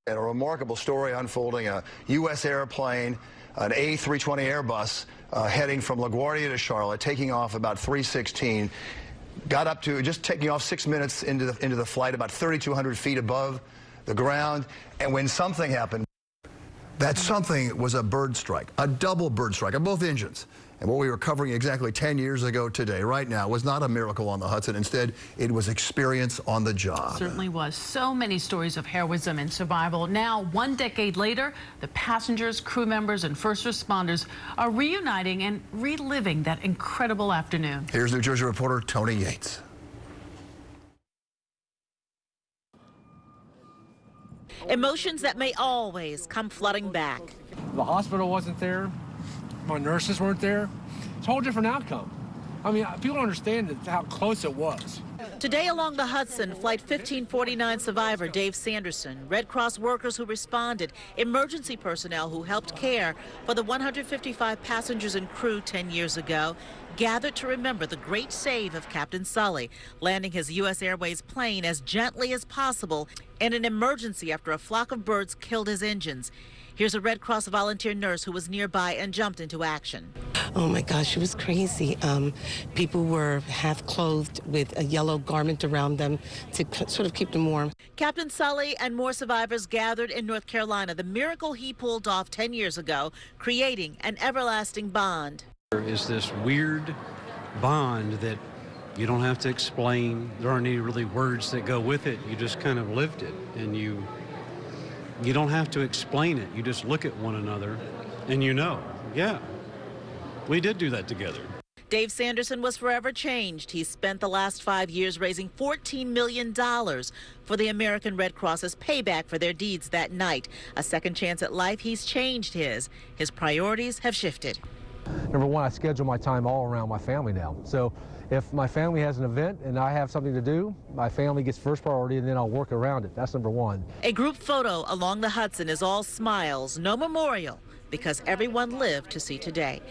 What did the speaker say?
And a remarkable story unfolding. A U.S. airplane, an A320 Airbus, heading from LaGuardia to Charlotte, taking off about 3:16. Got up to just taking off 6 minutes into the flight, about 3,200 feet above the ground. And when something happened, that something was a bird strike, a double bird strike on both engines. And what we were covering exactly 10 years ago today, right now, was not a miracle on the Hudson. Instead, it was experience on the job. Certainly was. So many stories of heroism and survival. Now, 1 decade later, the passengers, crew members, and first responders are reuniting and reliving that incredible afternoon. Here's New Jersey reporter Toni Yates. Emotions that may always come flooding back. The hospital wasn't there. My nurses weren't there. It's a whole different outcome. I mean, people don't understand how close it was. Today along the Hudson, Flight 1549 survivor Dave Sanderson, Red Cross workers who responded, emergency personnel who helped care for the 155 passengers and crew 10 years ago, gathered to remember the great save of Captain Sully, landing his U.S. Airways plane as gently as possible in an emergency after a flock of birds killed his engines. Here's a Red Cross volunteer nurse who was nearby and jumped into action. Oh my gosh, it was crazy. People were half clothed with a yellow garment around them to sort of keep them warm. Captain Sully and more survivors gathered in North Carolina, the miracle he pulled off 10 years ago, creating an everlasting bond. There is this weird bond that you don't have to explain. There aren't any really words that go with it. You just kind of lived it, and you don't have to explain it. You just look at one another and you know, yeah, we did do that together. Dave Sanderson was forever changed. He spent the last 5 years raising $14 million for the American Red Cross as payback for their deeds that night. A second chance at life, he's changed his. His priorities have shifted. Number one, I schedule my time all around my family now. So if my family has an event and I have something to do, my family gets first priority, and then I'll work around it. That's number one. A group photo along the Hudson is all smiles, no memorial, because everyone lived to see today.